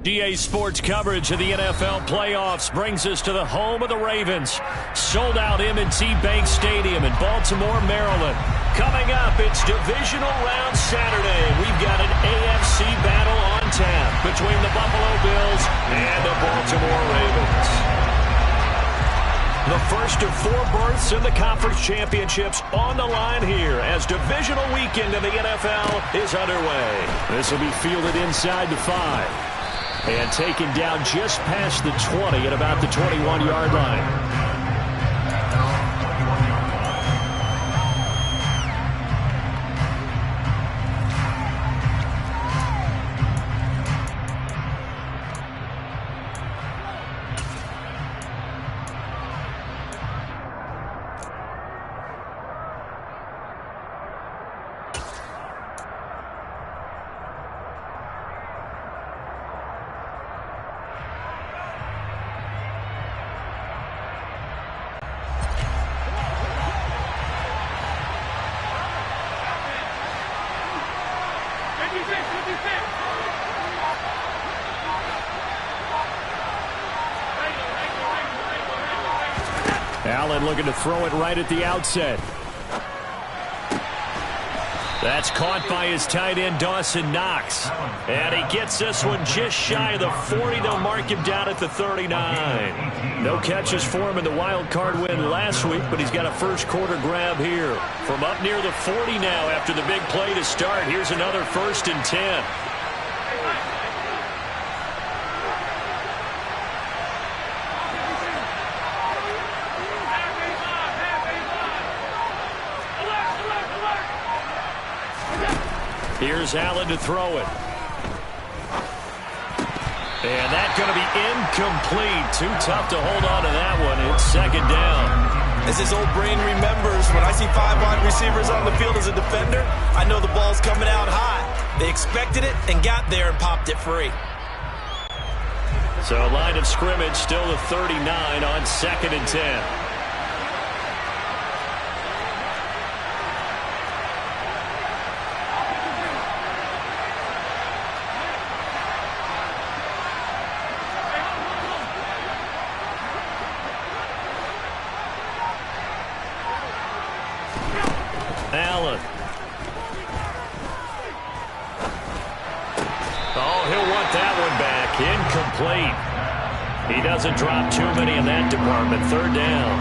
GA Sports coverage of the NFL playoffs brings us to the home of the Ravens. Sold out M&T Bank Stadium in Baltimore, Maryland. Coming up, it's divisional round Saturday. We've got an AFC battle on tap between the Buffalo Bills and the Baltimore Ravens. The first of 4 berths in the conference championships on the line here as divisional weekend in the NFL is underway. This will be fielded inside the 5. And taken down just past the 20 at about the 21-yard line. Allen looking to throw it right at the outset. That's caught by his tight end, Dawson Knox. And he gets this one just shy of the 40. They'll mark him down at the 39. No catches for him in the wild card win last week, but he's got a first quarter grab here. From up near the 40 now after the big play to start. Here's another 1st and 10. Here's Allen to throw it. And that's going to be incomplete. Too tough to hold on to that one. It's 2nd down. As his old brain remembers, when I see 5 wide receivers on the field as a defender, I know the ball's coming out hot. They expected it and got there and popped it free. So line of scrimmage still the 39 on 2nd and 10. Allen. Oh, he'll want that one back. Incomplete. He doesn't drop too many in that department. 3rd down.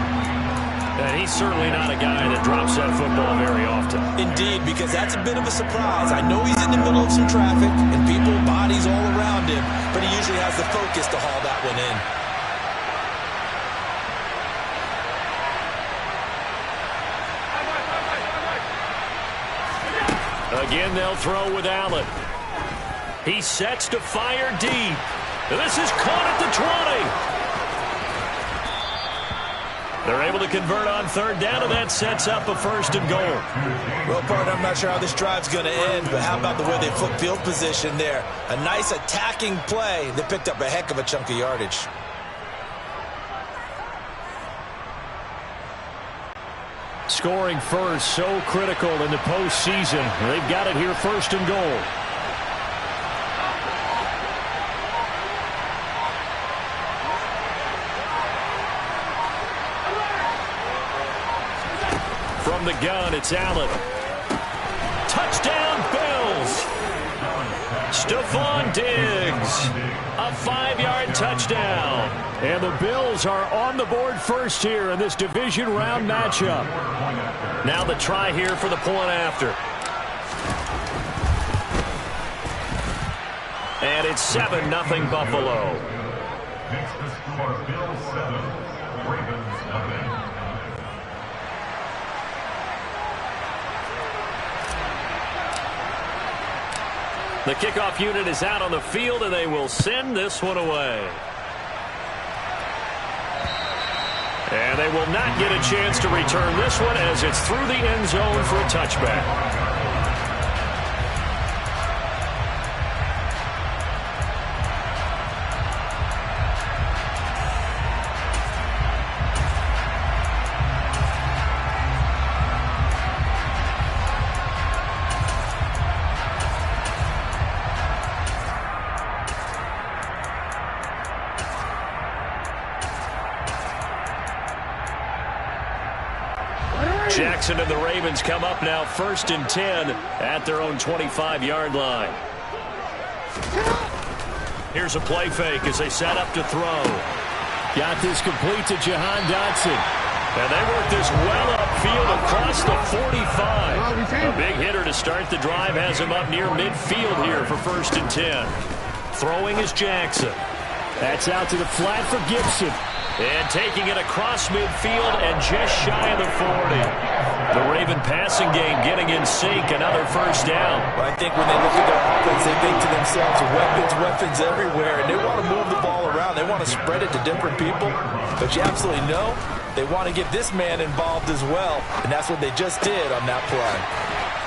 And he's certainly not a guy that drops that football very often. Indeed, because that's a bit of a surprise. I know he's in the middle of some traffic and people, bodies all around him, but he usually has the focus to haul that one in. Again, they'll throw with Allen. He sets to fire deep. This is caught at the 20. They're able to convert on 3rd down, and that sets up a 1st and goal. Well, partner, I'm not sure how this drive's going to end, but how about the way they flip field position there? A nice attacking play that picked up a heck of a chunk of yardage. Scoring first, so critical in the postseason. They've got it here, 1st and goal. From the gun, it's Allen. Touchdown, Bills! Stephon Diggs. A 5-yard touchdown. And the Bills are on the board first here in this division round matchup. Now the try here for the point after. And it's 7-0 Buffalo. Next to score, Bills 7, Ravens nothing. The kickoff unit is out on the field, and they will send this one away. And they will not get a chance to return this one as it's through the end zone for a touchback. Jackson and the Ravens come up now 1st and 10 at their own 25-yard line. Here's a play fake as they set up to throw. Got this complete to Jahan Dotson. And they work this well upfield across the 45. A big hitter to start the drive has him up near midfield here for 1st and 10. Throwing is Jackson. That's out to the flat for Gibson. And taking it across midfield and just shy of the 40. The Raven passing game getting in sync. Another 1st down. Well, I think when they look at their offense, they think to themselves, weapons everywhere. And they want to move the ball around. They want to spread it to different people. But you absolutely know they want to get this man involved as well. And that's what they just did on that play.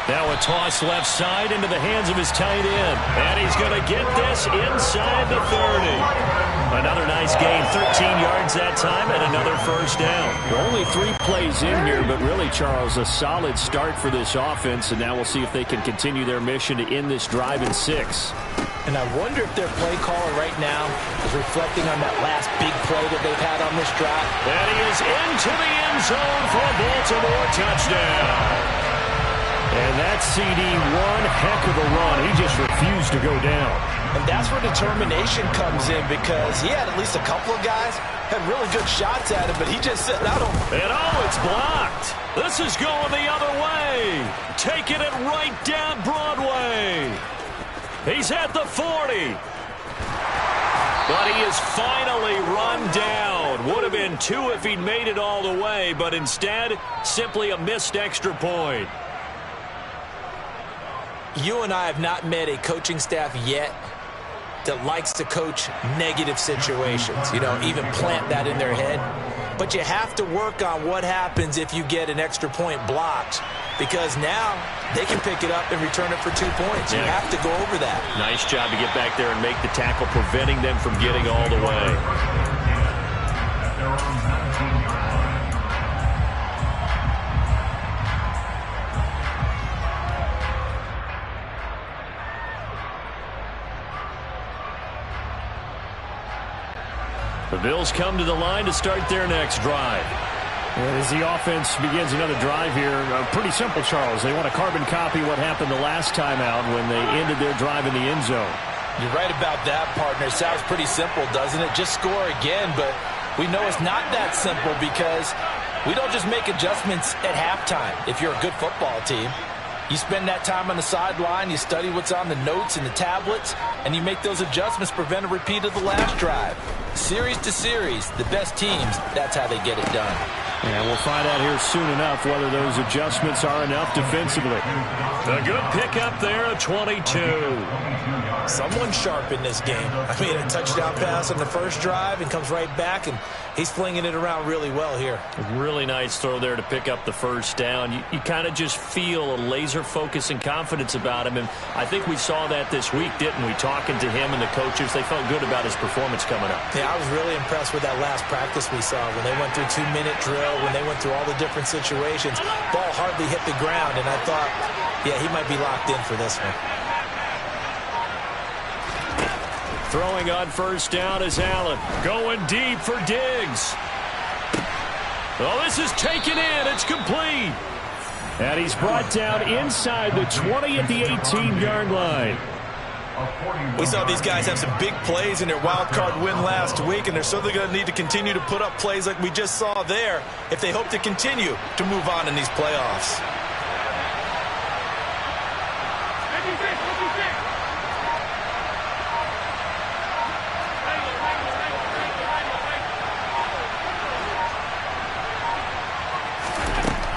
Now a toss left side into the hands of his tight end. And he's going to get this inside the 30. Another nice gain, 13 yards that time, and another 1st down. Only 3 plays in here, but really, Charles, a solid start for this offense. And now we'll see if they can continue their mission to end this drive in 6. And I wonder if their play caller right now is reflecting on that last big play that they've had on this drive. And he is into the end zone for a Baltimore touchdown. And that CD, one heck of a run. He just refused to go down. And that's where determination comes in, because he had at least a couple of guys had really good shots at him, but he just said, I don't. And it's blocked. This is going the other way. Taking it right down Broadway. He's at the 40. But he is finally run down. Would have been 2 if he'd made it all the way, but instead, simply a missed extra point. You and I have not met a coaching staff yet that likes to coach negative situations, even plant that in their head. But you have to work on what happens if you get an extra point blocked, because now they can pick it up and return it for 2 points. You have to go over that. Nice job to get back there and make the tackle, preventing them from getting all the way. The Bills come to the line to start their next drive. And as the offense begins another drive here, pretty simple, Charles. They want to carbon copy what happened the last time out when they ended their drive in the end zone. You're right about that, partner. It sounds pretty simple, doesn't it? Just score again, but we know it's not that simple, because we don't just make adjustments at halftime. If you're a good football team, you spend that time on the sideline, you study what's on the notes and the tablets, and you make those adjustments, prevent a repeat of the last drive. Series to series, the best teams, that's how they get it done. And we'll find out here soon enough whether those adjustments are enough defensively. A good pickup there at 22. Someone sharp in this game. I mean, a touchdown pass on the first drive and comes right back, and he's flinging it around really well here. A really nice throw there to pick up the 1st down. You kind of just feel a laser focus and confidence about him, and I think we saw that this week, didn't we? Talking to him and the coaches, they felt good about his performance coming up. Yeah, I was really impressed with that last practice we saw when they went through 2-minute drill, when they went through all the different situations. Ball hardly hit the ground, and I thought, yeah, he might be locked in for this one. Throwing on 1st down is Allen. Going deep for Diggs. Oh, this is taken in. It's complete. And he's brought down inside the 20 at the 18-yard line. We saw these guys have some big plays in their wild card win last week, and they're certainly going to need to continue to put up plays like we just saw there if they hope to continue to move on in these playoffs.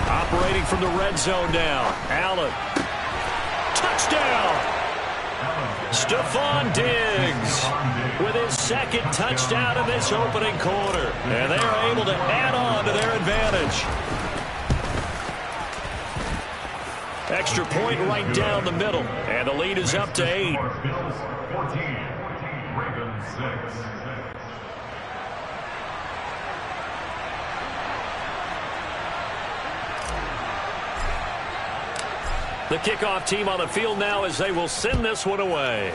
Operating from the red zone now. Allen. Touchdown. Stephon Diggs with his 2nd touchdown in this opening quarter. And they are able to add on to their advantage. Extra point right down the middle. And the lead is up to 8. Bills 14, Ravens 6. The kickoff team on the field now as they will send this one away.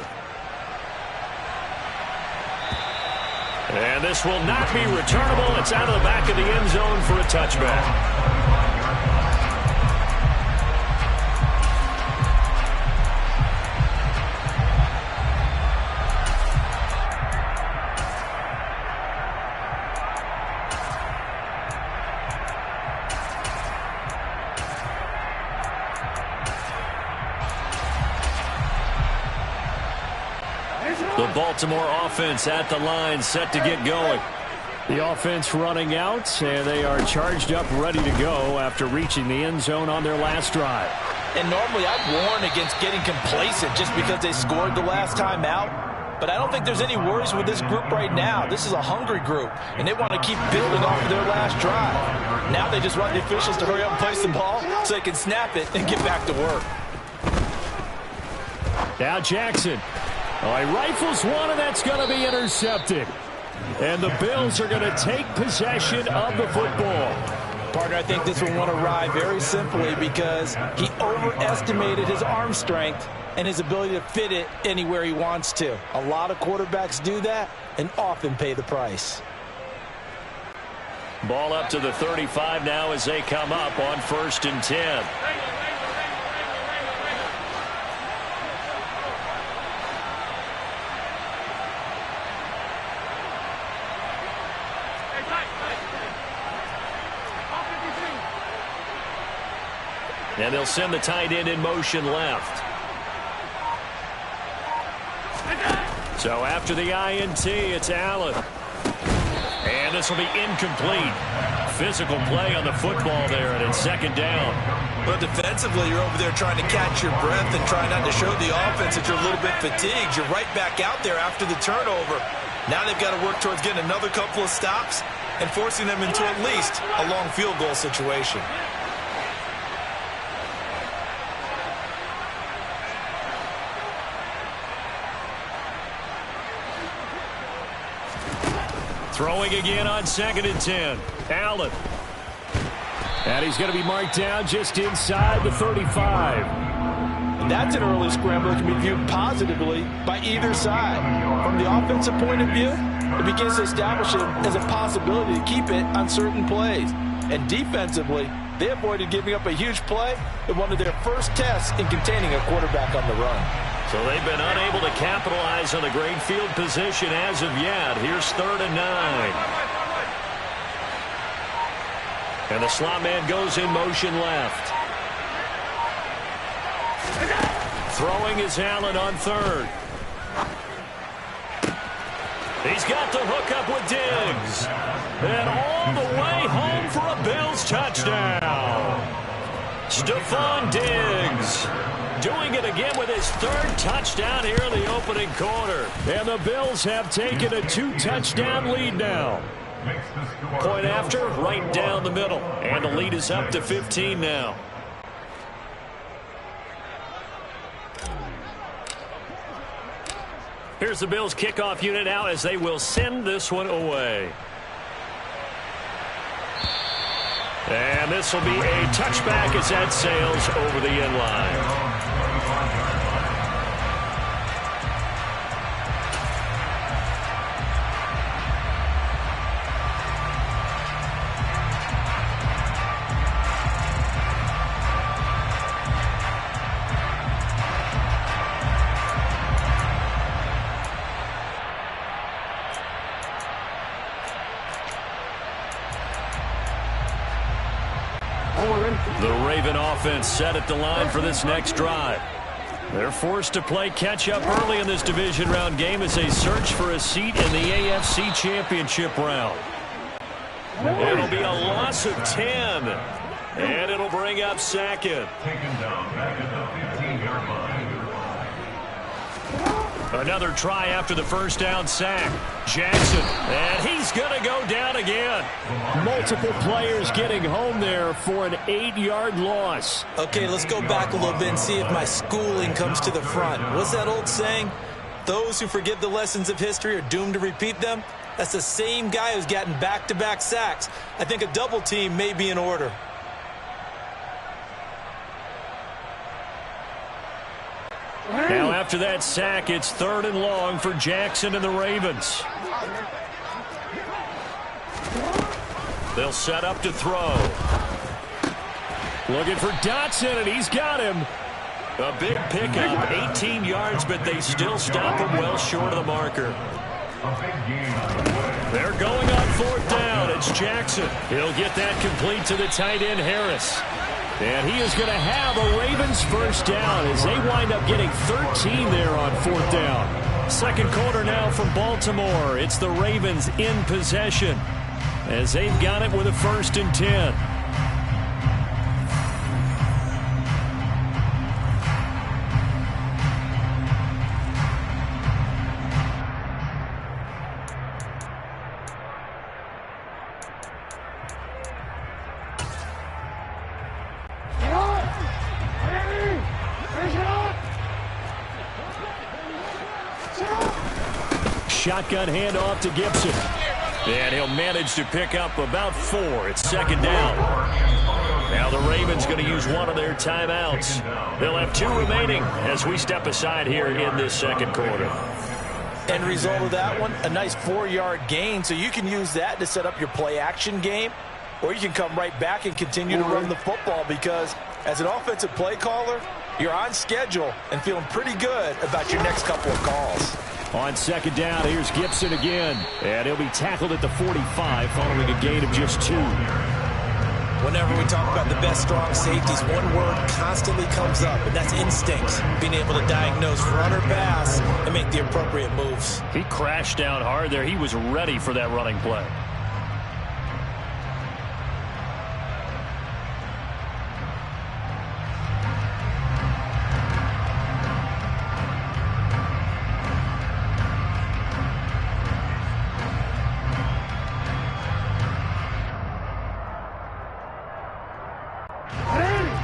And this will not be returnable. It's out of the back of the end zone for a touchback. The Baltimore offense at the line, set to get going. The offense running out, and they are charged up, ready to go after reaching the end zone on their last drive. And normally I'd warn against getting complacent just because they scored the last time out. But I don't think there's any worries with this group right now. This is a hungry group, and they want to keep building off of their last drive. Now they just want the officials to hurry up and place the ball so they can snap it and get back to work. Now Jackson. Oh, he rifles one, and that's going to be intercepted. And the Bills are going to take possession of the football. Partner, I think this one went awry very simply because he overestimated his arm strength and his ability to fit it anywhere he wants to. A lot of quarterbacks do that and often pay the price. Ball up to the 35 now as they come up on 1st and 10. And they'll send the tight end in motion left. So after the INT, it's Allen. And this will be incomplete. Physical play on the football there, and it's 2nd down. But defensively, you're over there trying to catch your breath and trying not to show the offense that you're a little bit fatigued. You're right back out there after the turnover. Now they've got to work towards getting another couple of stops and forcing them into at least a long field goal situation. Throwing again on 2nd and 10. Allen. And he's going to be marked down just inside the 35. And that's an early scramble that can be viewed positively by either side. From the offensive point of view, it begins to establish it as a possibility to keep it on certain plays. And defensively, they avoided giving up a huge play in one of their first tests in containing a quarterback on the run. So they've been unable to capitalize on the great field position as of yet. Here's 3rd and 9. And the slot man goes in motion left. Throwing is Allen on 3rd. He's got the hook up with Diggs. And all the way home for a Bills touchdown. Stephon Diggs doing it again with his 3rd touchdown here in the opening quarter. And the Bills have taken a 2-touchdown lead now. Point after, right down the middle. And the lead is up to 15 now. Here's the Bills kickoff unit out as they will send this one away. And this will be a touchback as that sails over the end line. The Raven offense set at the line for this next drive. They're forced to play catch-up early in this division round game as they search for a seat in the AFC Championship round. It'll be a loss of 10, and it'll bring up 2nd. Taken down back at the 15-yard line. Another try after the 1st down sack. Jackson, and he's going to go down again. Multiple players getting home there for an 8-yard loss. Okay, let's go back a little bit and see if my schooling comes to the front. What's that old saying? Those who forget the lessons of history are doomed to repeat them. That's the same guy who's gotten back-to-back sacks. I think a double team may be in order. Now after that sack, it's 3rd and long for Jackson and the Ravens. They'll set up to throw. Looking for Dotson, and he's got him. A big pickup, 18 yards, but they still stop him well short of the marker. They're going on 4th down. It's Jackson. He'll get that complete to the tight end, Harris. And he is going to have a Ravens 1st down as they wind up getting 13 there on 4th down. Second quarter now from Baltimore. It's the Ravens in possession as they've got it with a 1st and 10. Shotgun handoff to Gibson. And he'll manage to pick up about 4. It's 2nd down. Now the Ravens going to use one of their timeouts. They'll have 2 remaining as we step aside here in this 2nd quarter. End result of that one, a nice 4-yard gain. So you can use that to set up your play-action game, or you can come right back and continue to run the football because as an offensive play caller, you're on schedule and feeling pretty good about your next couple of calls. On 2nd down, here's Gibson again. And he'll be tackled at the 45 following a gain of just 2. Whenever we talk about the best strong safeties, one word constantly comes up, and that's instincts. Being able to diagnose run or pass and make the appropriate moves. He crashed down hard there. He was ready for that running play.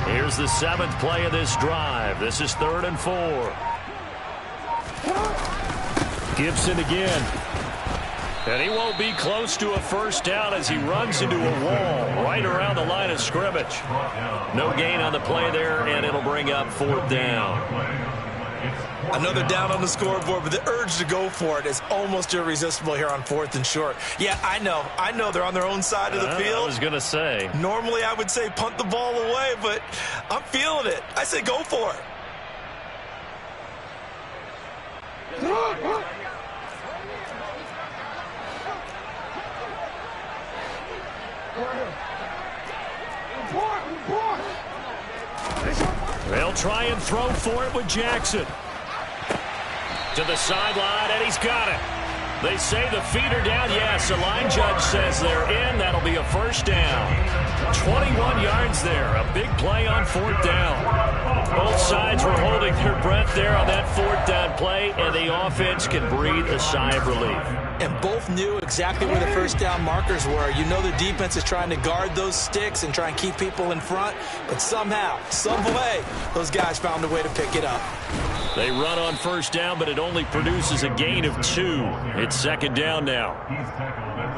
Here's the 7th play of this drive. This is 3rd and 4. Gibson again. And he won't be close to a 1st down as he runs into a wall right around the line of scrimmage. No gain on the play there, and it'll bring up 4th down. Another down on the scoreboard, but the urge to go for it is almost irresistible here on 4th and short. Yeah, I know they're on their own side of the field. I was going to say. Normally I would say punt the ball away, but I'm feeling it. I say go for it. They'll try and throw for it with Jackson. To the sideline, and he's got it. They say the feet are down. Yes, the line judge says they're in. That'll be a 1st down. 21 yards there. A big play on 4th down. Both sides were holding their breath there on that 4th down play, and the offense can breathe a sigh of relief. And both knew exactly where the 1st down markers were. You know the defense is trying to guard those sticks and try and keep people in front, but somehow, some way, those guys found a way to pick it up. They run on 1st down, but it only produces a gain of 2. It's 2nd down now.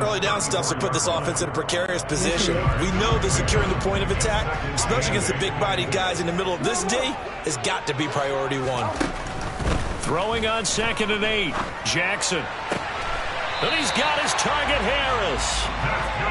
Early down stuffs will put this offense in a precarious position. We know that securing the point of attack, especially against the big-bodied guys in the middle of this D, has got to be priority 1. Throwing on 2nd and 8. Jackson. And he's got his target, Harris.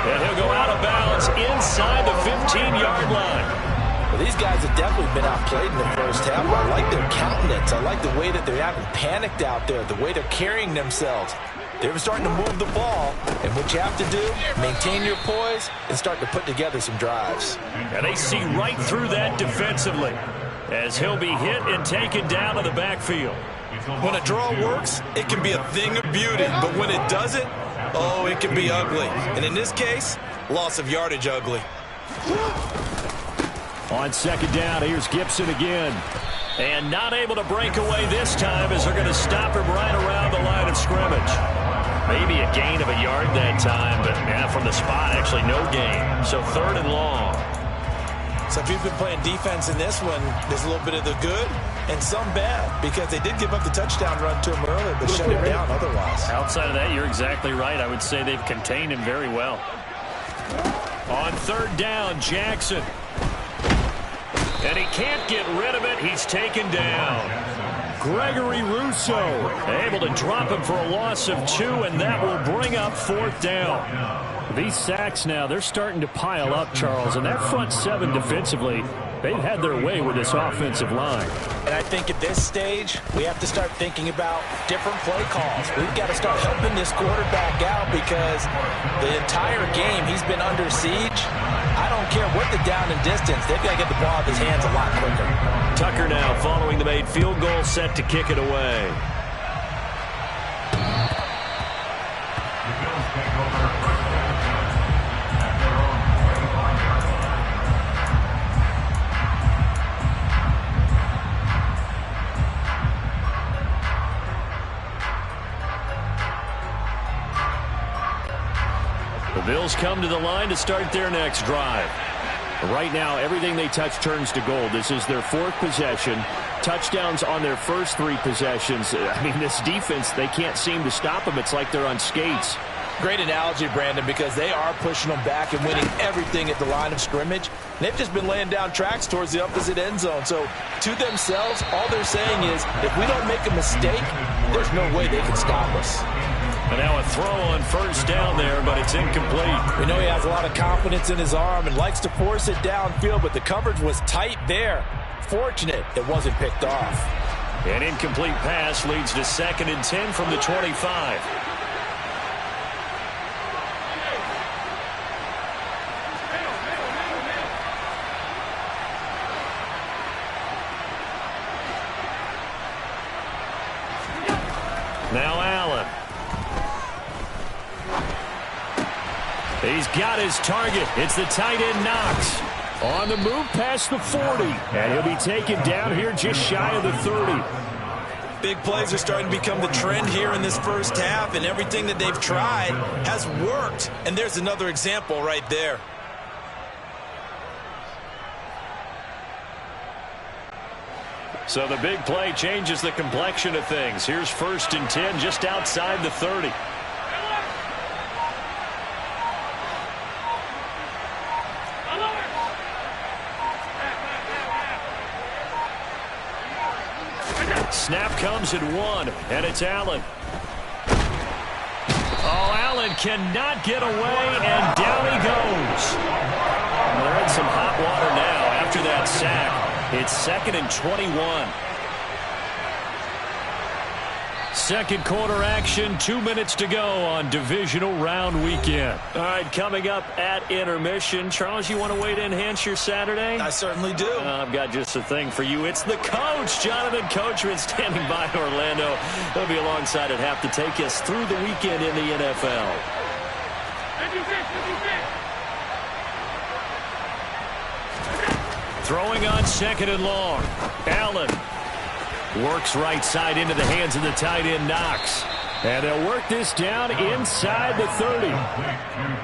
And he'll go out of bounds inside the 15-yard line. Well, these guys have definitely been outplayed in the 1st half. I like their countenance. I like the way that they haven't panicked out there, the way they're carrying themselves. They're starting to move the ball, and what you have to do, maintain your poise and start to put together some drives. And they see right through that defensively as he'll be hit and taken down to the backfield. When a draw works, it can be a thing of beauty, but when it doesn't, oh, it can be ugly. And in this case, loss of yardage ugly. On 2nd down, here's Gibson again. And not able to break away this time as they're going to stop him right around the line of scrimmage. Maybe a gain of a yard that time, but from the spot, actually no gain. So 3rd and long. So if you've been playing defense in this one, there's a little bit of the good and some bad because they did give up the touchdown run to him earlier, but shut him down otherwise. Outside of that, you're exactly right. I would say they've contained him very well. On 3rd down, Jackson. And he can't get rid of it. He's taken down. Gregory Rousseau able to drop him for a loss of 2, and that will bring up 4th down. These sacks now, they're starting to pile up, Charles, and that front 7 defensively, they've had their way with this offensive line. And I think at this stage, we have to start thinking about different play calls. We've got to start helping this quarterback out because the entire game he's been under siege. I don't care what the down and distance. They've got to get the ball out of his hands a lot quicker. Tucker now following the made field goal, set to kick it away. The Bills come to the line to start their next drive. Right now, everything they touch turns to gold. This is their 4th possession. Touchdowns on their first 3 possessions. I mean, this defense, they can't seem to stop them. It's like they're on skates. Great analogy, Brandon, because they are pushing them back and winning everything at the line of scrimmage. They've just been laying down tracks towards the opposite end zone. So, to themselves, all they're saying is, if we don't make a mistake, there's no way they can stop us. And now a throw on first down there, but it's incomplete. We know he has a lot of confidence in his arm and likes to force it downfield, but the coverage was tight there. Fortunate it wasn't picked off. An incomplete pass leads to 2nd and 10 from the 25. Now Allen. He's got his target. It's the tight end Knox. On the move past the 40. And he'll be taken down here just shy of the 30. Big plays are starting to become the trend here in this first half, and everything that they've tried has worked. And there's another example right there. So the big play changes the complexion of things. Here's 1st and 10 just outside the 30. Snap comes at 1, and it's Allen. Oh, Allen cannot get away, and down he goes. They're in some hot water now after that sack. It's 2nd and 21. Second quarter action, 2 minutes to go on divisional round weekend. All right, coming up at intermission. Charles, you want to wait to enhance your Saturday? I certainly do. I've got just a thing for you. It's the coach, Jonathan Coachman, standing by Orlando. He'll be alongside at half to take us through the weekend in the NFL. Throwing on 2nd and long. Allen works right side into the hands of the tight end Knox. And they'll work this down inside the 30.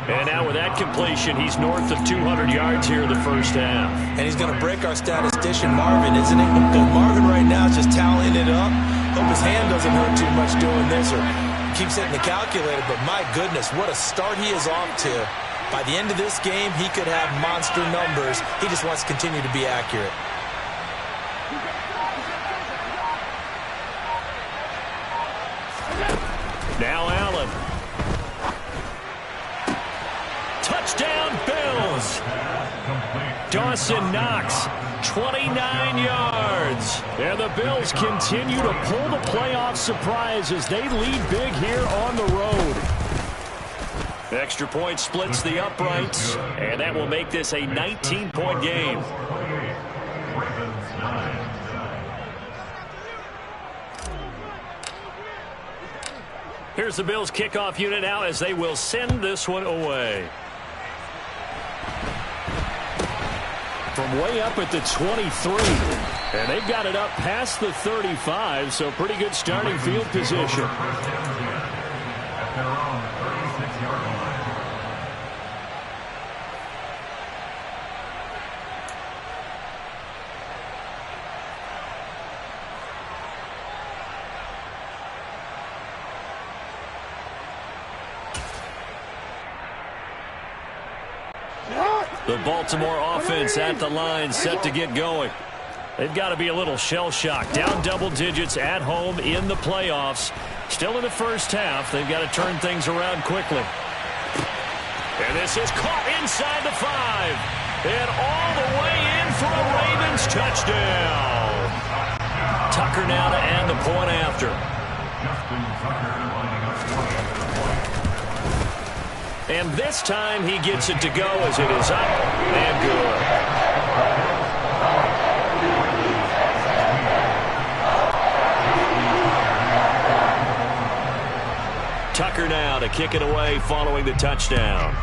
And now with that completion, he's north of 200 yards here in the first half. And he's going to break our statistician, Marvin, isn't he? Because Marvin right now is just tallying it up. Hope his hand doesn't hurt too much doing this or keeps hitting the calculator. But my goodness, what a start he is off to. By the end of this game, he could have monster numbers. He just wants to continue to be accurate. Now Allen. Touchdown Bills. Dawson Knox, 29 yards. And the Bills continue to pull the playoff surprise as they lead big here on the road. Extra point splits the uprights, and that will make this a 19-point game. Here's the Bills kickoff unit now as they will send this one away. From way up at the 23. And they've got it up past the 35, so pretty good starting field position. The Baltimore offense at the line, set to get going. They've got to be a little shell-shocked. Down double digits at home in the playoffs. Still in the first half. They've got to turn things around quickly. And this is caught inside the 5. And all the way in for a Ravens touchdown. Tucker now to add the point after. And this time he gets it to go as it is up and good. Tucker now to kick it away following the touchdown.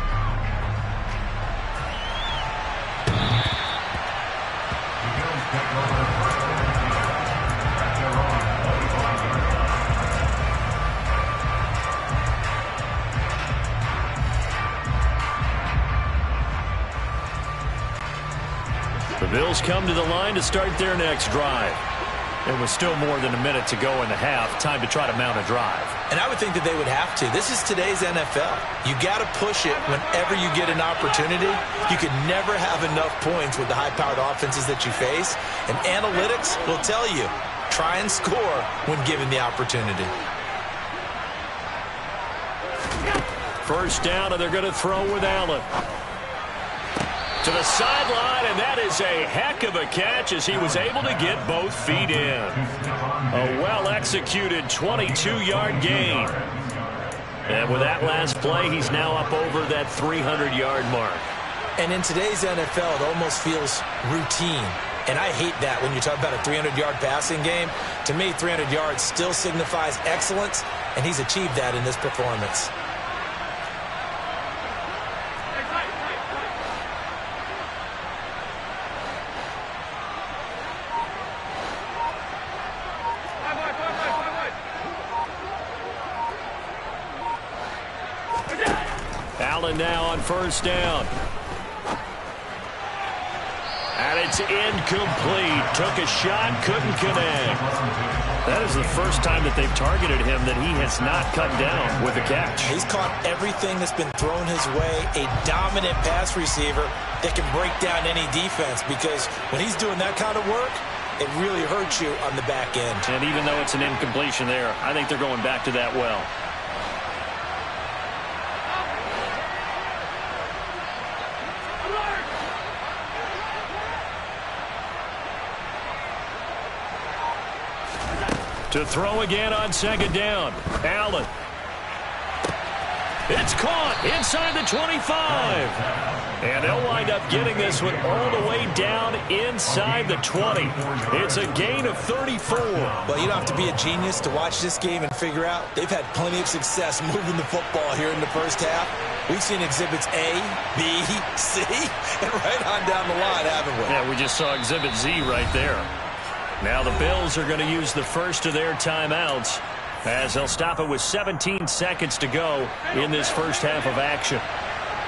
Bills come to the line to start their next drive. There was still more than a minute to go in the half. Time to try to mount a drive. And I would think that they would have to. This is today's NFL. You got to push it whenever you get an opportunity. You can never have enough points with the high-powered offenses that you face. And analytics will tell you, try and score when given the opportunity. First down, and they're going to throw with Allen. To the sideline, and that is a heck of a catch as he was able to get both feet in. A well-executed 22-yard gain. And with that last play, he's now up over that 300-yard mark. And in today's NFL, it almost feels routine. And I hate that when you talk about a 300-yard passing game. To me, 300 yards still signifies excellence, and he's achieved that in this performance. Allen now on first down. And it's incomplete. Took a shot, couldn't connect. That is the first time that they've targeted him that he has not cut down with a catch. He's caught everything that's been thrown his way. A dominant pass receiver that can break down any defense, because when he's doing that kind of work, it really hurts you on the back end. And even though it's an incompletion there, I think they're going back to that well. To throw again on second down. Allen. It's caught inside the 25. And they'll wind up getting this one all the way down inside the 20. It's a gain of 34. Well, you don't have to be a genius to watch this game and figure out they've had plenty of success moving the football here in the first half. We've seen exhibits A, B, C, and right on down the line, haven't we? Yeah, we just saw exhibit Z right there. Now the Bills are going to use the first of their timeouts as they'll stop it with 17 seconds to go in this first half of action.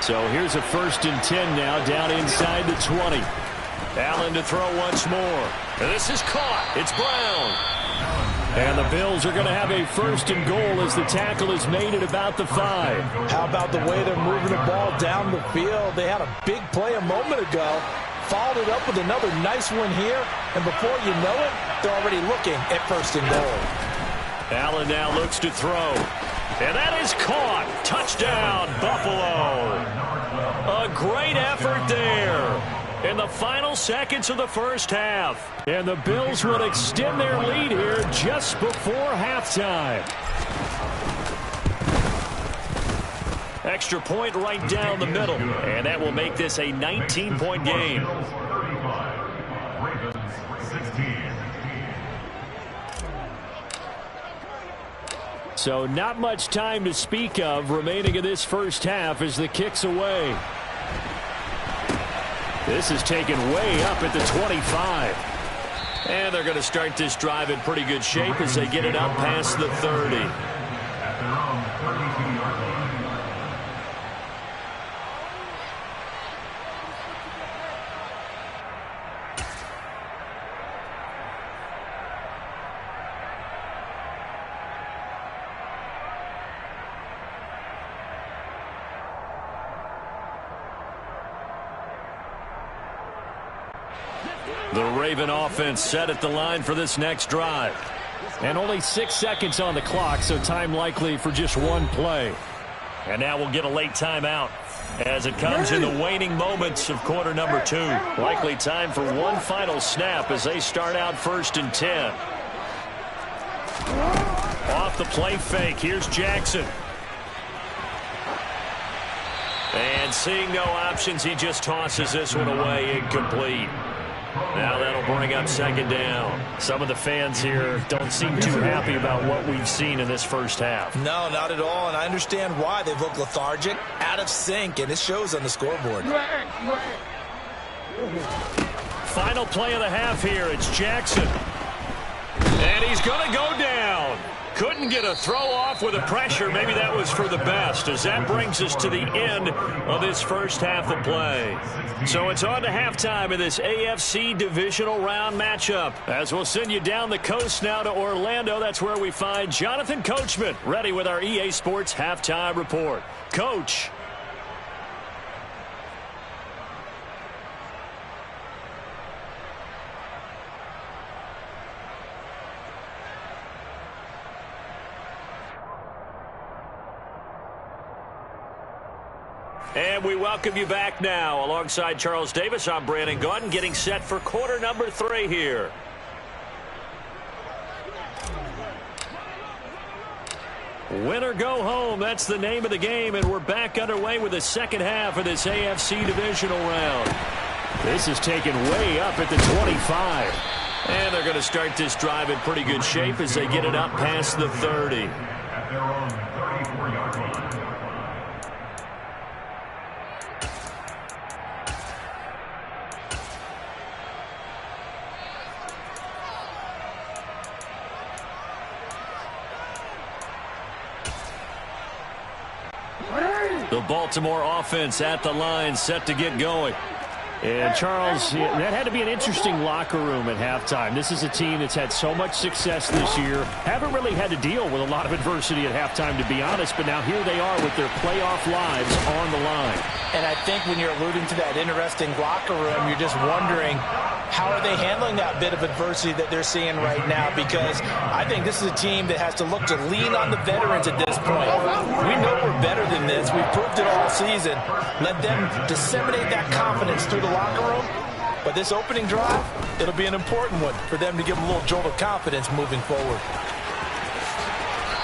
So here's a 1st and 10 now down inside the 20. Allen to throw once more. And this is caught. It's Brown. And the Bills are going to have a 1st and goal as the tackle is made at about the 5. How about the way they're moving the ball down the field? They had a big play a moment ago. Followed it up with another nice one here, and before you know it, they're already looking at 1st and goal. Allen now looks to throw, and that is caught. Touchdown, Buffalo. A great effort there in the final seconds of the first half. And the Bills would extend their lead here just before halftime. Extra point right down the middle. And that will make this a 19-point game. So not much time to speak of remaining in this first half as the kick's away. This is taken way up at the 25. And they're going to start this drive in pretty good shape as they get it up past the 30. The Raven offense set at the line for this next drive. And only 6 seconds on the clock, so time likely for just one play. And now we'll get a late timeout as it comes in the waning moments of quarter number 2. Likely time for one final snap as they start out 1st and 10. Off the play fake, here's Jackson. And seeing no options, he just tosses this one away, incomplete. Now that'll bring up 2nd down. Some of the fans here don't seem too happy about what we've seen in this first half. No, not at all, and I understand why. They've looked lethargic, out of sync, and it shows on the scoreboard. Final play of the half here. It's Jackson. And he's going to go down. Couldn't get a throw off with the pressure. Maybe that was for the best, as that brings us to the end of this first half of play. So it's on to halftime in this AFC divisional round matchup. As we'll send you down the coast now to Orlando, that's where we find Jonathan Coachman ready with our EA Sports halftime report. Coach. And we welcome you back now. Alongside Charles Davis, I'm Brandon Gaudin, getting set for quarter number 3 here. Win or go home, that's the name of the game, and we're back underway with the second half of this AFC divisional round. This is taken way up at the 25. And they're going to start this drive in pretty good shape as they get it up past the 30. At their own 34-yard line. The Baltimore offense at the line, set to get going. And, Charles, that had to be an interesting locker room at halftime. This is a team that's had so much success this year. Haven't really had to deal with a lot of adversity at halftime, to be honest. But now here they are with their playoff lives on the line. And I think when you're alluding to that interesting locker room, you're just wondering, how are they handling that bit of adversity that they're seeing right now? Because I think this is a team that has to look to lean on the veterans at this point. We know we're better than this. We've proved it all season. Let them disseminate that confidence through the locker room. But this opening drive, it'll be an important one for them to give them a little jolt of confidence moving forward.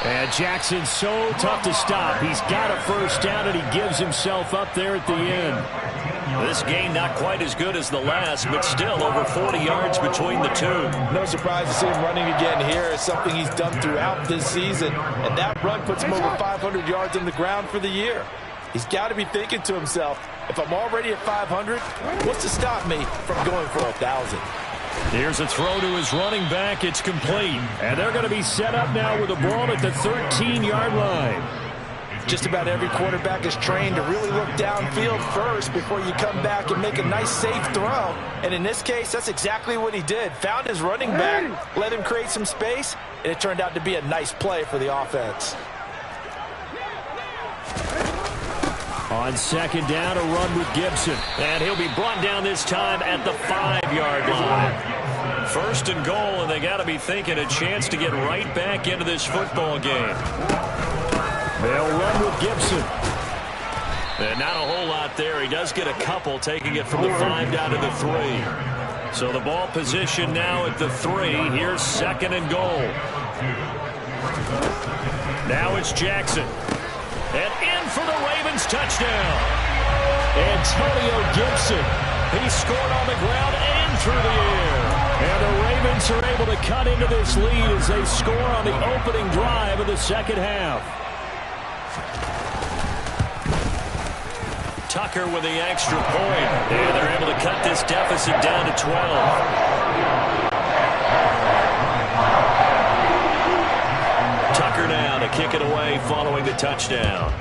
And Jackson's so tough to stop. He's got a first down, and he gives himself up there at the end. This game not quite as good as the last, but still over 40 yards between the two. No surprise to see him running again here. It's something he's done throughout this season. And that run puts him over 500 yards on the ground for the year. He's got to be thinking to himself, if I'm already at 500, what's to stop me from going for 1,000? Here's a throw to his running back. It's complete. And they're going to be set up now with the ball at the 13-yard line. Just about every quarterback is trained to really look downfield first before you come back and make a nice, safe throw. And in this case, that's exactly what he did. Found his running back, let him create some space, and it turned out to be a nice play for the offense. On second down, a run with Gibson. And he'll be brought down this time at the 5-yard line. First and goal, and they got to be thinking a chance to get right back into this football game. They'll run with Gibson. And not a whole lot there. He does get a couple, taking it from the 5 down to the 3. So the ball position now at the 3. Here's second and goal. Now it's Jackson. And in for the Ravens touchdown. Antonio Gibson. He scored on the ground and through the air. And the Ravens are able to cut into this lead as they score on the opening drive of the second half. Tucker with the extra point. And they're able to cut this deficit down to 12. Tucker now to kick it away following the touchdown.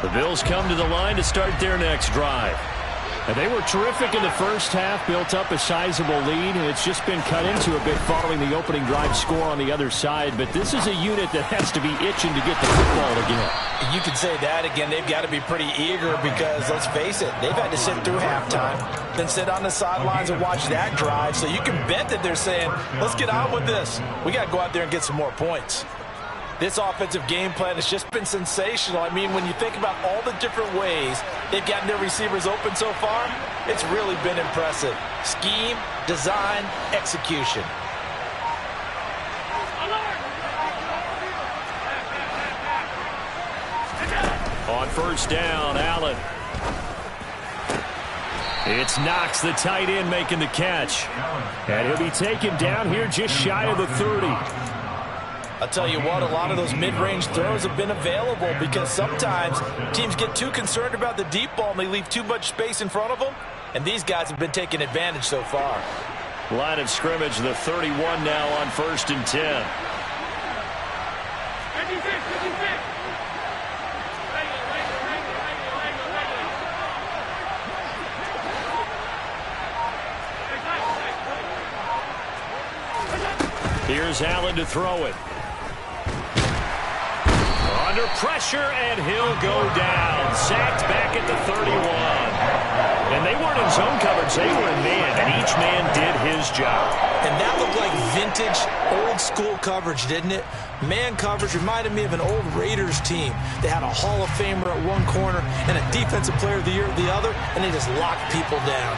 The Bills come to the line to start their next drive. And they were terrific in the first half, built up a sizable lead, and it's just been cut into a bit following the opening drive score on the other side. But this is a unit that has to be itching to get the football again. You could say that again. They've got to be pretty eager because, let's face it, they've had to sit through halftime, then sit on the sidelines and watch that drive. So you can bet that they're saying, let's get on with this. We got to go out there and get some more points. This offensive game plan has just been sensational. I mean, when you think about all the different ways they've gotten their receivers open so far, it's really been impressive. Scheme, design, execution. On first down, Allen. It's Knox, the tight end, making the catch. And he'll be taken down here just shy of the 30. I'll tell you what, a lot of those mid-range throws have been available because sometimes teams get too concerned about the deep ball and they leave too much space in front of them. And these guys have been taking advantage so far. Line of scrimmage, the 31 now on 1st and 10. Here's Allen to throw it. Under pressure, and he'll go down. Sacked back at the 31. And they weren't in zone coverage. They were in man, and each man did his job. And that looked like vintage, old-school coverage, didn't it? Man coverage reminded me of an old Raiders team. They had a Hall of Famer at one corner and a Defensive Player of the Year at the other, and they just locked people down.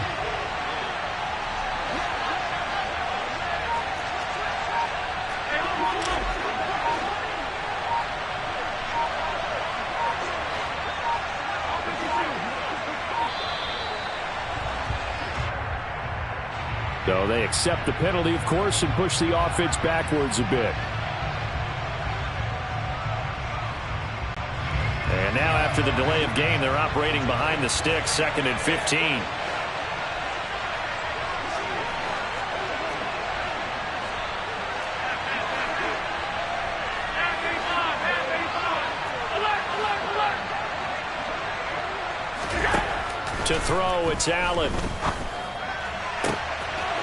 So they accept the penalty, of course, and push the offense backwards a bit. And now after the delay of game, they're operating behind the sticks, 2nd and 15. To throw, it's Allen.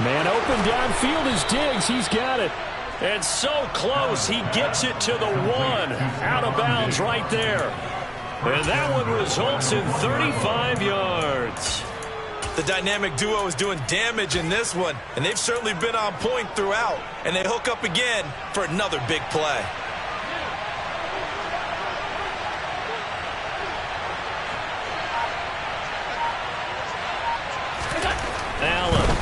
Man open downfield is Diggs. He's got it. And so close, he gets it to the 1. Out of bounds right there. And that one results in 35 yards. The dynamic duo is doing damage in this one, and they've certainly been on point throughout. And they hook up again for another big play. Allen.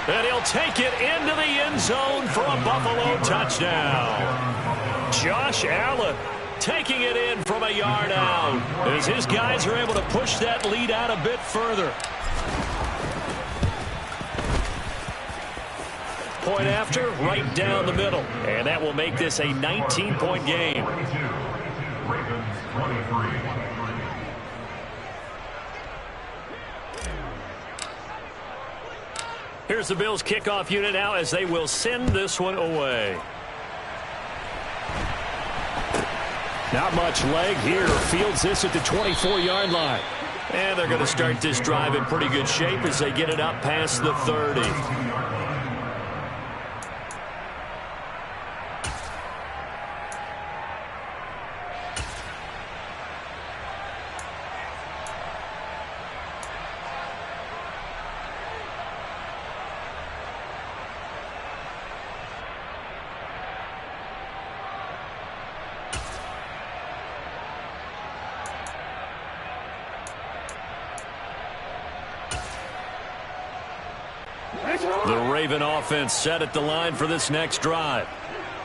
And he'll take it into the end zone for a Buffalo touchdown. Josh Allen taking it in from a yard out as his guys are able to push that lead out a bit further. Point after, right down the middle. And that will make this a 19-point game. Ravens 23. Here's the Bills kickoff unit now as they will send this one away. Not much leg here. Fields this at the 24-yard line. And they're going to start this drive in pretty good shape as they get it up past the 30. The Raven offense set at the line for this next drive.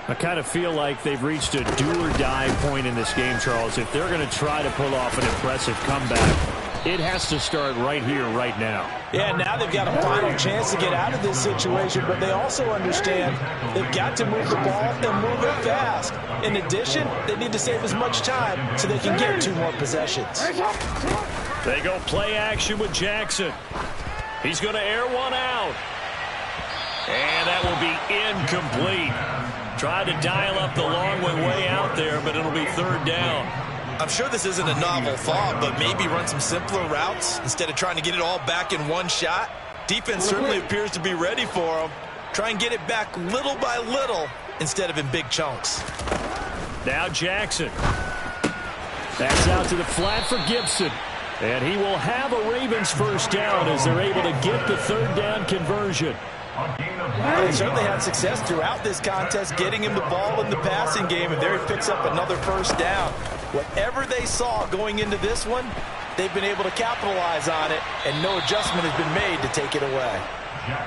I kind of feel like they've reached a do-or-die point in this game, Charles. If they're going to try to pull off an impressive comeback, it has to start right here, right now. Yeah, now they've got a final chance to get out of this situation, but they also understand they've got to move the ball and move it fast. In addition, they need to save as much time so they can get 2 more possessions. They go play action with Jackson. He's going to air one out. And that will be incomplete. Tried to dial up the long one way out there, but it'll be 3rd down. I'm sure this isn't a novel thought, but maybe run some simpler routes instead of trying to get it all back in one shot. Defense certainly appears to be ready for them. Try and get it back little by little instead of in big chunks. Now Jackson. That's out to the flat for Gibson. And he will have a Ravens 1st down as they're able to get the 3rd down conversion. They certainly had success throughout this contest getting him the ball in the passing game, and there he picks up another 1st down. Whatever they saw going into this one, they've been able to capitalize on it, and no adjustment has been made to take it away.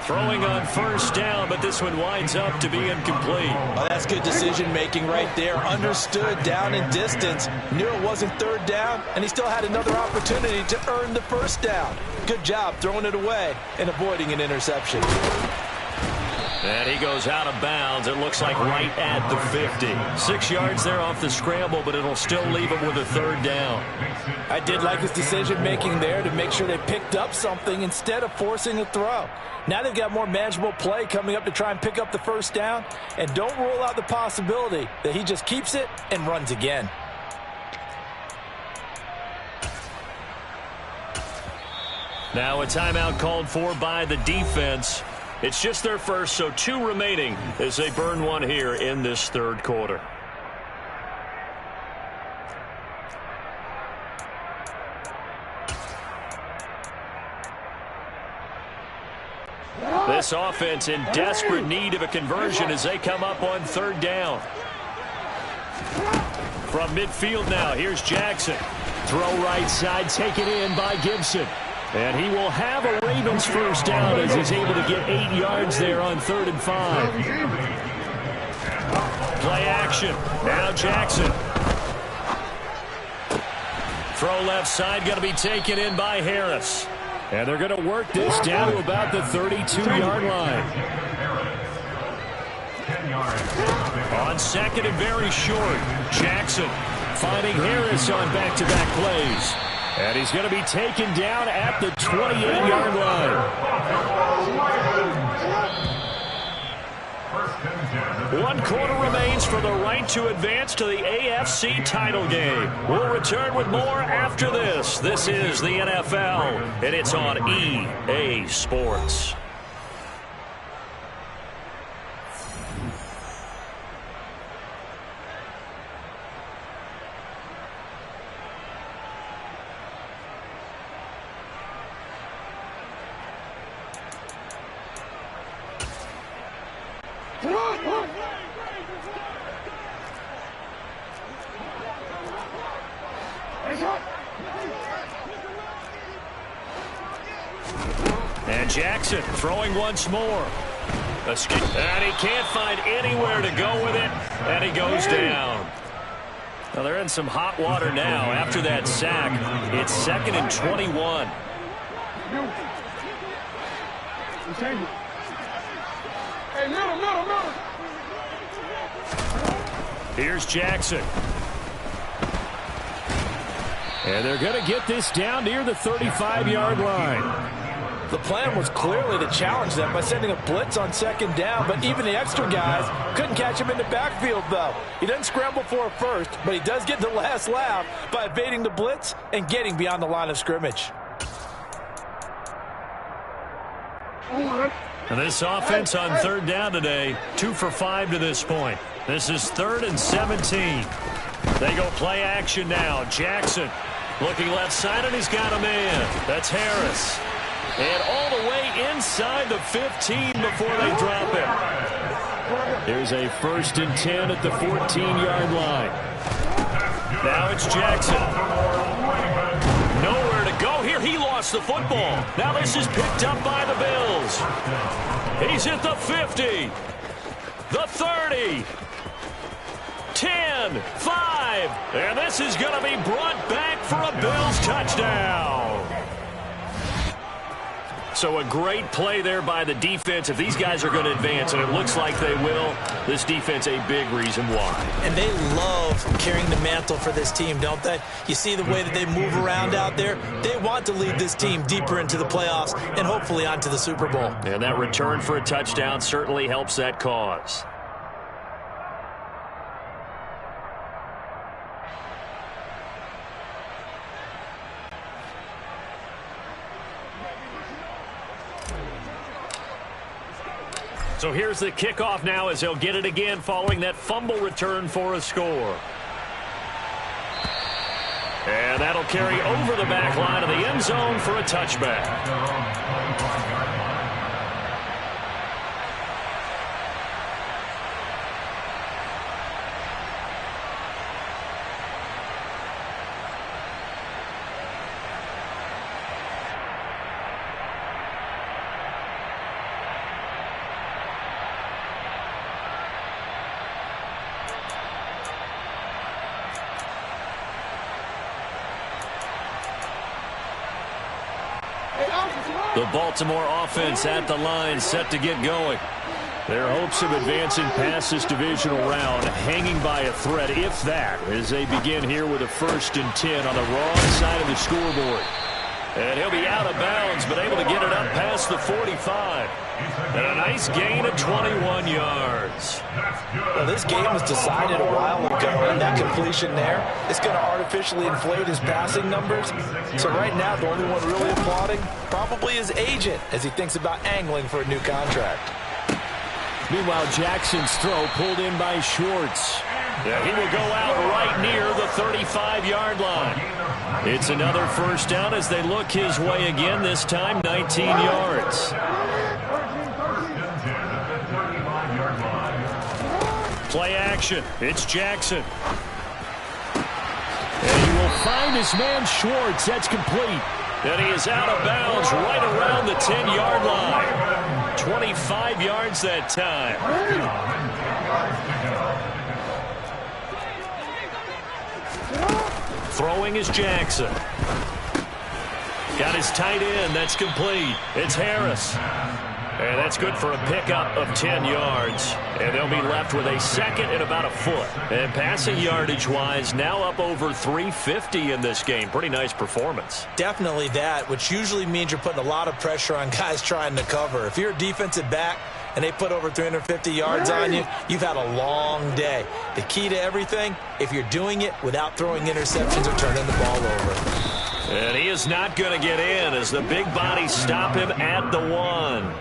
Throwing on first down, but this one winds up to be incomplete. Oh, that's good decision-making right there. Understood down and distance. Knew it wasn't third down, and he still had another opportunity to earn the first down. Good job throwing it away and avoiding an interception. And he goes out of bounds. It looks like right at the 50. 6 yards there off the scramble, but it'll still leave him with a third down. I did like his decision-making there to make sure they picked up something instead of forcing a throw. Now they've got more manageable play coming up to try and pick up the first down. And don't rule out the possibility that he just keeps it and runs again. Now a timeout called for by the defense. It's just their first, so 2 remaining as they burn one here in this third quarter. This offense in desperate need of a conversion as they come up on third down. From midfield now, here's Jackson. Throw right side, taken in by Gibson. And he will have a Ravens first down as he's able to get 8 yards there on 3rd and 5. Play action. Now Jackson. Throw left side, going to be taken in by Harris. And they're going to work this down to about the 32-yard line. On second and very short, Jackson finding Harris on back-to-back plays. And he's going to be taken down at the 28-yard line. 1 quarter remains for the right to advance to the AFC title game. We'll return with more after this. This is the NFL, and it's on EA Sports. And Jackson throwing once more. And he can't find anywhere to go with it, and he goes down. Now they're in some hot water now after that sack. It's 2nd and 21. Here's Jackson. And they're going to get this down near the 35-yard line. The plan was clearly to challenge them by sending a blitz on 2nd down, but even the extra guys couldn't catch him in the backfield, though. He doesn't scramble for a first, but he does get the last laugh by evading the blitz and getting beyond the line of scrimmage. And this offense on 3rd down today, 2 for 5 to this point. This is 3rd and 17. They go play action now. Jackson looking left side, and he's got a man. That's Harris. And all the way inside the 15 before they drop it. There's a 1st and 10 at the 14-yard line. Now it's Jackson. Nowhere to go here. He lost the football. Now this is picked up by the Bills. He's at the 50. The 30. 10, 5. And this is going to be brought back for a Bills touchdown. So a great play there by the defense. If these guys are going to advance, and it looks like they will, this defense a big reason why. And they love carrying the mantle for this team, don't they? You see the way that they move around out there? They want to lead this team deeper into the playoffs and hopefully onto the Super Bowl. And that return for a touchdown certainly helps that cause. So here's the kickoff now as he'll get it again following that fumble return for a score. And that'll carry over the back line of the end zone for a touchback. The Baltimore offense at the line, set to get going. Their hopes of advancing past this divisional round hanging by a thread, if that, as they begin here with a 1st and 10 on the wrong side of the scoreboard. And he'll be out of bounds, but able to get it up past the 45. And a nice gain of 21 yards. Well, this game was decided a while ago, and that completion there is going to artificially inflate his passing numbers. So right now, the only one really applauding probably his agent as he thinks about angling for a new contract. Meanwhile, Jackson's throw pulled in by Schwartz. Yeah, he will go out right near the 35-yard line. It's another 1st down as they look his way again, this time 19 yards. Play action. It's Jackson. And he will find his man Schwartz. That's complete. And he is out of bounds right around the 10-yard line. 25 yards that time. Throwing is Jackson. Got his tight end. That's complete. It's Harris. And that's good for a pickup of 10 yards. And they'll be left with a 2nd and about a foot. And passing yardage-wise, now up over 350 in this game. Pretty nice performance. Definitely that, which usually means you're putting a lot of pressure on guys trying to cover. If you're a defensive back and they put over 350 yards on you, you've had a long day. The key to everything, if you're doing it without throwing interceptions or turning the ball over. And he is not going to get in as the big bodies stop him at the 1.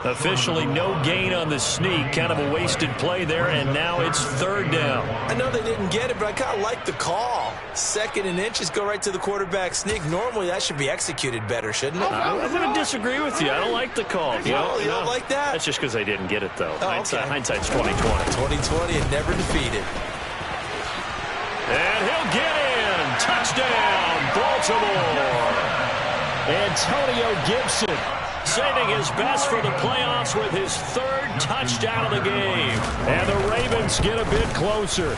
Officially no gain on the sneak. Kind of a wasted play there, and now it's 3rd down. I know they didn't get it, but I kind of like the call. 2nd and inches, go right to the quarterback sneak. Normally that should be executed better, shouldn't it? I'm going to disagree with you. I don't like the call. You don't like that? That's just because I didn't get it, though. Oh, okay. Hindsight's 20/20. 20/20 and never defeated. And he'll get in. Touchdown, Baltimore. Antonio Gibson saving his best for the playoffs with his 3rd touchdown of the game. And the Ravens get a bit closer.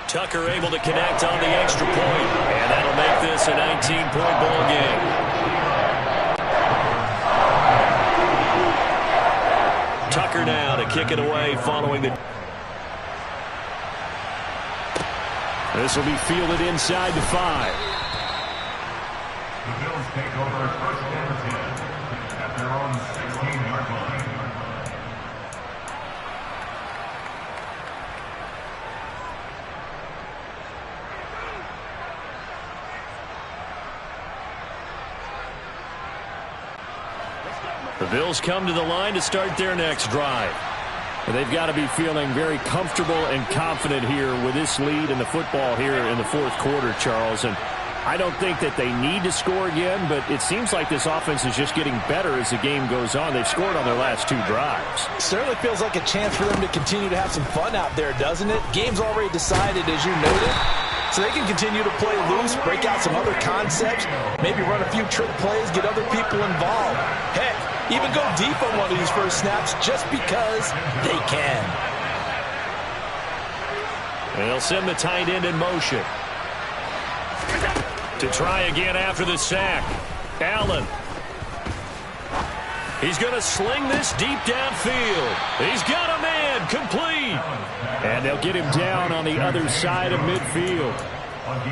Tucker able to connect on the extra point. And that'll make this a 19-point ball game. Tucker now to kick it away following the... This will be fielded inside the 5. The Bills take over 1st and 10 at their own 16-yard line. The Bills come to the line to start their next drive. They've got to be feeling very comfortable and confident here with this lead in the football here in the 4th quarter, Charles. And I don't think that they need to score again, but it seems like this offense is just getting better as the game goes on. They've scored on their last 2 drives. Certainly feels like a chance for them to continue to have some fun out there, doesn't it? Game's already decided, as you noted. So they can continue to play loose, break out some other concepts, maybe run a few trick plays, get other people involved. Heck, even go deep on one of these first snaps just because they can. And they'll send the tight end in motion. To try again after the sack. Allen. He's going to sling this deep downfield. He's got a man complete. And they'll get him down on the other side of midfield.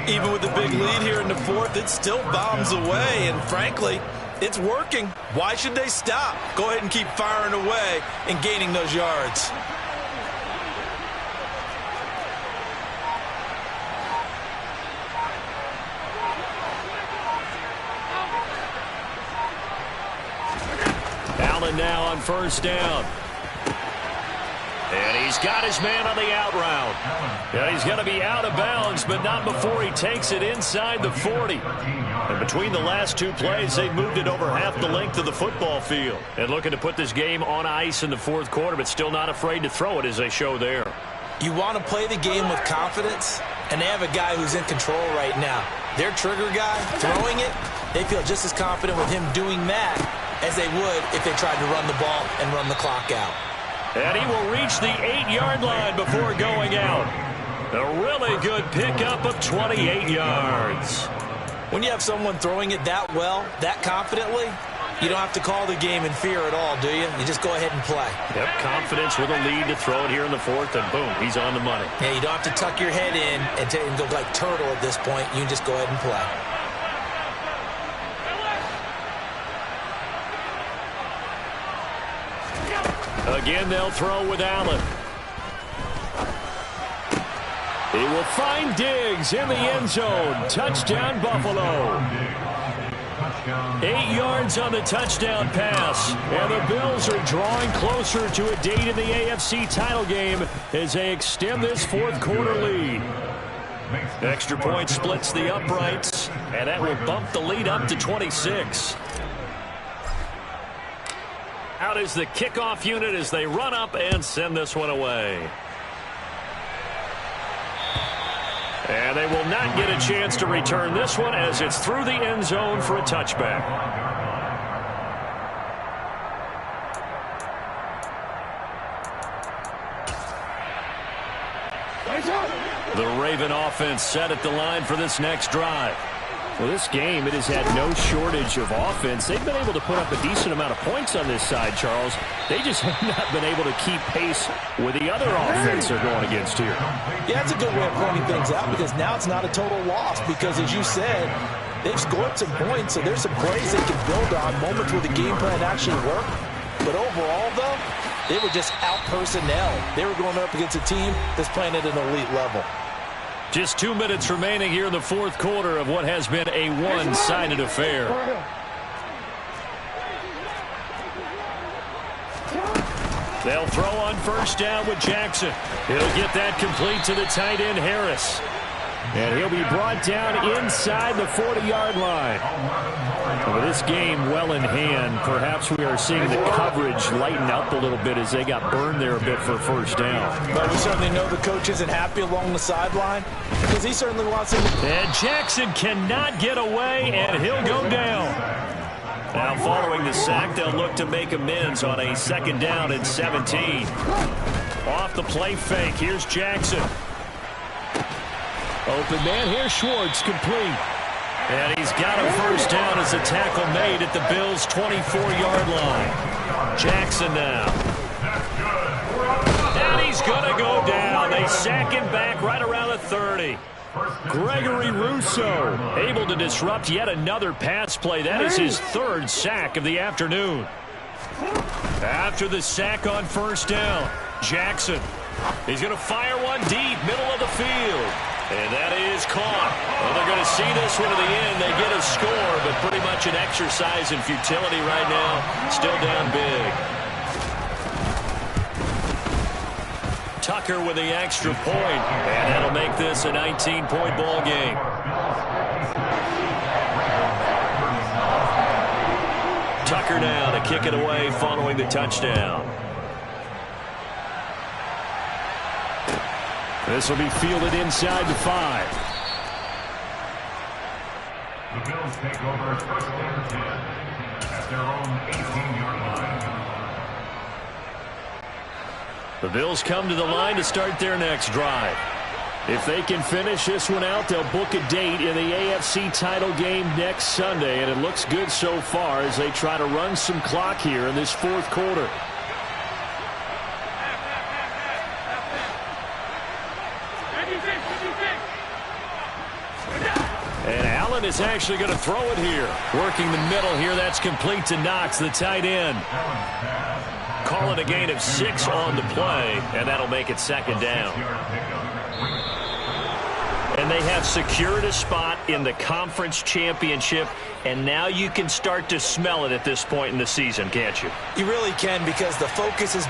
Even with the big lead here in the 4th, it still bombs away. And frankly, it's working. Why should they stop? Go ahead and keep firing away and gaining those yards. Allen now on 1st down. And he's got his man on the out route. Yeah, he's going to be out of bounds, but not before he takes it inside the 40. And between the last 2 plays, they've moved it over half the length of the football field. And looking to put this game on ice in the 4th quarter, but still not afraid to throw it as they show there. You want to play the game with confidence, and they have a guy who's in control right now. Their trigger guy, throwing it, they feel just as confident with him doing that as they would if they tried to run the ball and run the clock out. And he will reach the 8-yard line before going out. A really good pickup of 28 yards. When you have someone throwing it that well, that confidently, You don't have to call the game in fear at all, do you? You just go ahead and play. Yep, confidence with a lead to throw it here in the fourth, and boom, he's on the money. Yeah, you don't have to tuck your head in and go like turtle at this point. You can just go ahead and play. Again, they'll throw with Allen. He will find Diggs in the end zone. Touchdown, Buffalo. 8 yards on the touchdown pass. And the Bills are drawing closer to a date in the AFC title game as they extend this fourth quarter lead. Extra point splits the uprights, and that will bump the lead up to 26. Out is the kickoff unit as they run up and send this one away. And they will not get a chance to return this one as it's through the end zone for a touchback. The Raven offense set at the line for this next drive. Well, this game, it has had no shortage of offense. They've been able to put up a decent amount of points on this side, Charles. They just have not been able to keep pace with the other offense they're going against here. Yeah, that's a good way of pointing things out because now it's not a total loss because, as you said, they've scored some points, so there's some plays they can build on, moments where the game plan actually worked. But overall, though, they were just out-personnel. They were going up against a team that's playing at an elite level. Just 2 minutes remaining here in the fourth quarter of what has been a one-sided affair. They'll throw on first down with Jackson. He'll get that complete to the tight end, Harris. And he'll be brought down inside the 40-yard line. With this game well in hand, perhaps we are seeing the coverage lighten up a little bit as they got burned there a bit for first down. But we certainly know the coach isn't happy along the sideline because he certainly wants him to... And Jackson cannot get away, and he'll go down. Now following the sack, they'll look to make amends on a second down and 17. Off the play fake, here's Jackson. Open man, here's Schwartz, complete. And he's got a first down as a tackle made at the Bills' 24-yard line. Jackson now. And he's going to go down. They sack him back right around the 30. Gregory Rousseau able to disrupt yet another pass play. That is his third sack of the afternoon. After the sack on first down, Jackson. He's going to fire one deep, middle of the field. And that is caught. Well, they're going to see this one to the end. They get a score, but pretty much an exercise in futility right now. Still down big. Tucker with the extra point, and that'll make this a 19-point ball game. Tucker now to kick it away following the touchdown. This will be fielded inside the 5. The Bills take over first and 10 at their own 18-yard line. The Bills come to the line to start their next drive. If they can finish this one out, they'll book a date in the AFC title game next Sunday, and it looks good so far as they try to run some clock here in this fourth quarter. And Allen is actually going to throw it here. Working the middle here, that's complete to Knox, the tight end. Call it a gain of 6 on the play, and that'll make it second down. And they have secured a spot in the conference championship, and now you can start to smell it at this point in the season, can't you? You really can because the focus has been